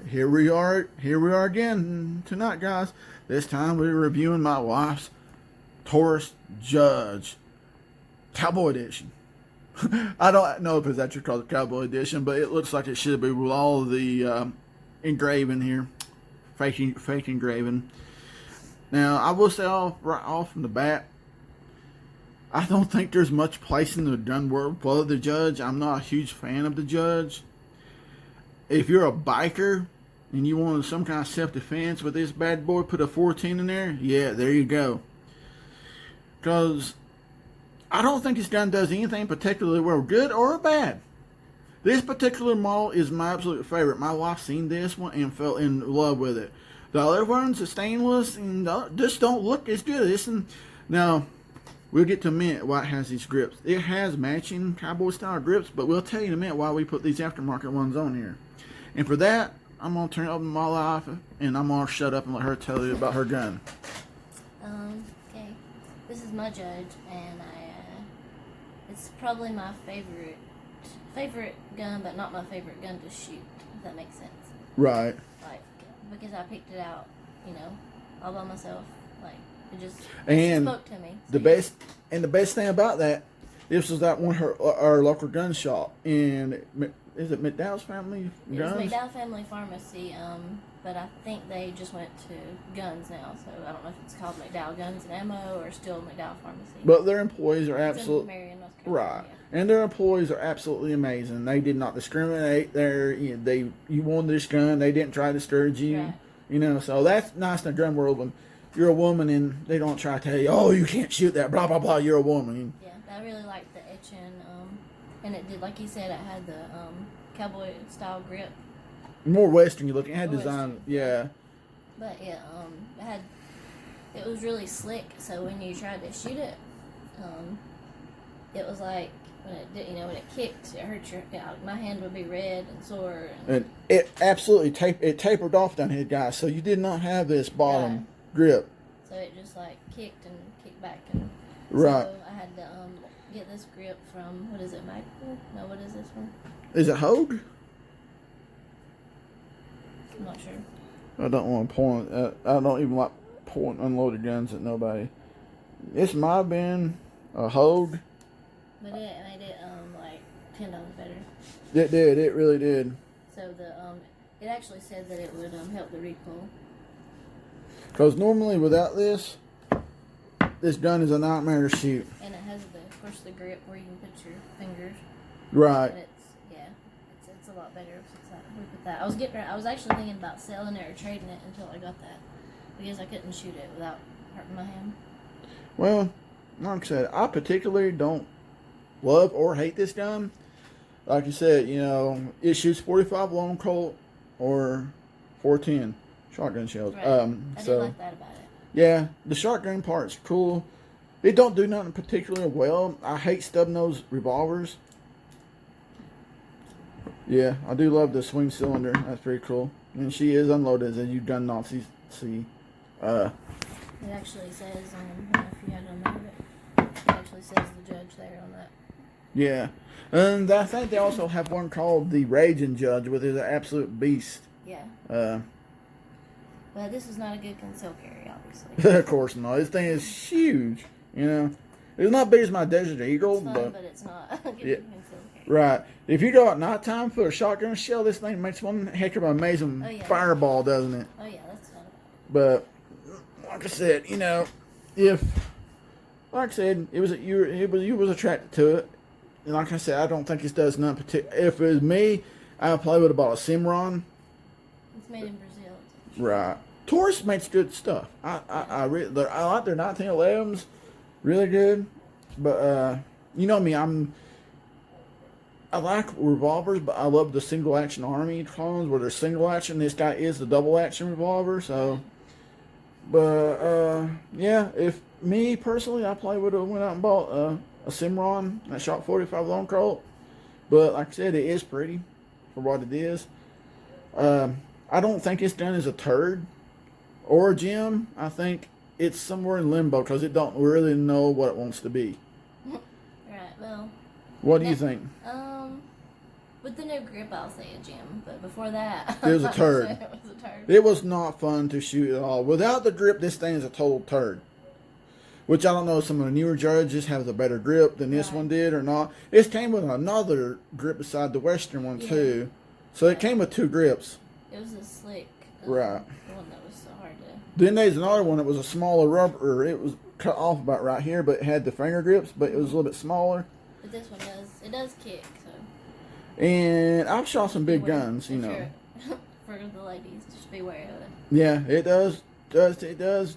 here we are again tonight, guys. This time we're reviewing my wife's Taurus Judge Cowboy Edition. I don't know if it's actually called the Cowboy Edition, but it looks like it should be with all of the engraving here, fake engraving. Now, I will say right off from the bat, I don't think there's much place in the gun world for the Judge. I'm not a huge fan of the Judge. If you're a biker and you want some kind of self-defense with this bad boy, put a 14 in there. Yeah, there you go. Because I don't think this gun does anything particularly well, good or bad. This particular model is my absolute favorite. My wife seen this one and fell in love with it. The other ones are stainless and just don't look as good. Now, we'll get to a minute why it has these grips. It has matching cowboy style grips, but we'll tell you in a minute why we put these aftermarket ones on here. And for that, I'm going to turn it over to my wife and I'm going to shut up and let her tell you about her gun. Okay. This is my Judge, and it's probably my favorite gun, but not my favorite gun to shoot, if that makes sense. Right. Like, because I picked it out, all by myself. Like, it just spoke to me. The best thing about that, this was that one our local gun shop, and is it McDowell's Family Guns? It's McDowell Family Pharmacy, but I think they just went to guns now, so I don't know if it's called McDowell Guns and Ammo or still McDowell Pharmacy. But their employees are It's absolutely in Marion, North Carolina, right, and their employees are absolutely amazing. They did not discriminate. You wanted this gun, they didn't try to discourage you. Right. So that's nice in the gun world when you're a woman and they don't try to tell you, oh, you can't shoot that, blah blah blah. You're a woman. Yeah, I really liked the etching, and it did, like you said, it had the cowboy style grip. More Western you looking. It had More design, Western. yeah. But it was really slick. So when you tried to shoot it, it was like when it did, when it kicked, it hurt my hand would be red and sore. And it absolutely tapered off down here, guys. So you did not have this bottom Right. grip. So it just like kicked and kicked back, and Right. so I had to get this grip from, what is it, Magpul? No, what is this one? Is it Hogue? I'm not sure. I don't want to point. I don't even like pointing unloaded guns at nobody. This might have been a Hogue. But it made it like $10 better. It did. It really did. So it actually said that it would help the recoil. Because normally without this gun is a nightmare to shoot. And it has of course the grip where you can put your fingers. Right. And it's a lot better since we put that. I was actually thinking about selling it or trading it until I got that, because I couldn't shoot it without hurting my hand. Well, like I said, I particularly don't love or hate this gun. Like you said, it shoots 45 long Colt or 410 shotgun shells. Right. I did like that about it. Yeah, the shotgun part's cool. It don't do nothing particularly well. I hate stub-nose revolvers. Yeah, I do love the swing cylinder. That's pretty cool. And she is unloaded, as you gun Nazis see. It actually says, I don't know if you had to unload it. It actually says the Judge there on that. Yeah. And I think they also have one called the Raging Judge, which is an absolute beast. Yeah. But this is not a good concealed carry, obviously. of course not. This thing is huge. It's not big as my Desert Eagle, It's fun, but it's not a good concealed carry. Right. If you go at nighttime for a shotgun shell, this thing makes one heck of an amazing fireball, doesn't it? Oh yeah, that's fun. But like I said, you was attracted to it. And like I said, I don't think this does nothing particular. If it was me, I'd probably would have bought a Cimarron. It's made in Brazil. Right. Taurus makes good stuff. I like their 1911s, really good. But you know me, I like revolvers, but I love the single action army clones where they're single action. This guy is the double action revolver, so. But yeah, if me personally, I probably would have went out and bought a Cimarron that shot 45 long Colt. But like I said, it is pretty for what it is. I don't think it's done as a turd or a gem. I think it's somewhere in limbo because it don't really know what it wants to be. Right. Well. What do you think? With the new grip, I'll say a gem, but before that, It was a turd. it was a turd. It was not fun to shoot at all. Without the grip, this thing is a total turd. Which I don't know if some of the newer Judges have a better grip than this Right. one did or not. It came with another grip beside the Western one, Yeah. too. So it came with 2 grips. It was a slick. Right. The one that was so hard to. Then there's another one that was a smaller rubber. It was cut off about right here, but it had the finger grips, but it was a little bit smaller. But this one does kick, so. And I've shot some big beware. guns, you If know. you're- For the ladies, just beware of it. Yeah, it does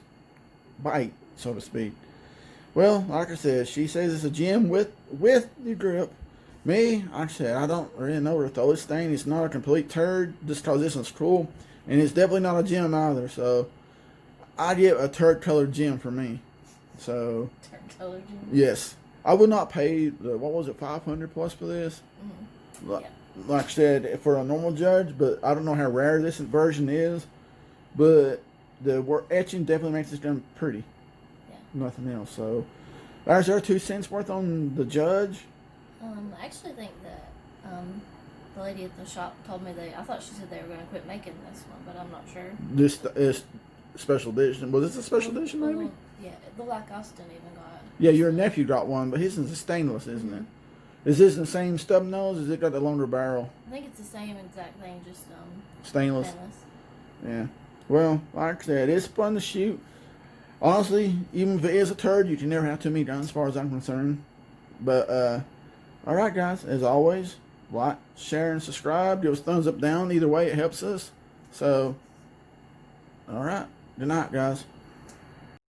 bite, so to speak. Well, like I said, she says it's a gem with the grip. Me, like I said, I don't really know where to throw this thing. It's not a complete turd just because this one's cool. And it's definitely not a gem either. So, I give a turd colored gem for me. So, Turn color gem. yes. I would not pay, what was it, 500 plus for this? Mm-hmm. Like, Yeah. like I said, for a normal Judge, but I don't know how rare this version is. But the etching definitely makes this gun pretty. Yeah. Nothing else. So, there's our 2 cents worth on the Judge. I actually think that the lady at the shop told me I thought she said they were going to quit making this one, but I'm not sure. This is special edition. Was this a special edition, maybe? Yeah, the Black Austin even got. Yeah, your nephew got one, but his is a stainless, isn't it? Is this the same stub nose? Is it got the longer barrel? I think it's the same exact thing, just Stainless. stainless. Yeah. Well, like I said, it's fun to shoot. Honestly, even if it is a turd, you can never have too many guns as far as I'm concerned. But, alright guys, as always, like, share, and subscribe. Give us a thumbs up, down. Either way, it helps us. So, alright. Good night, guys.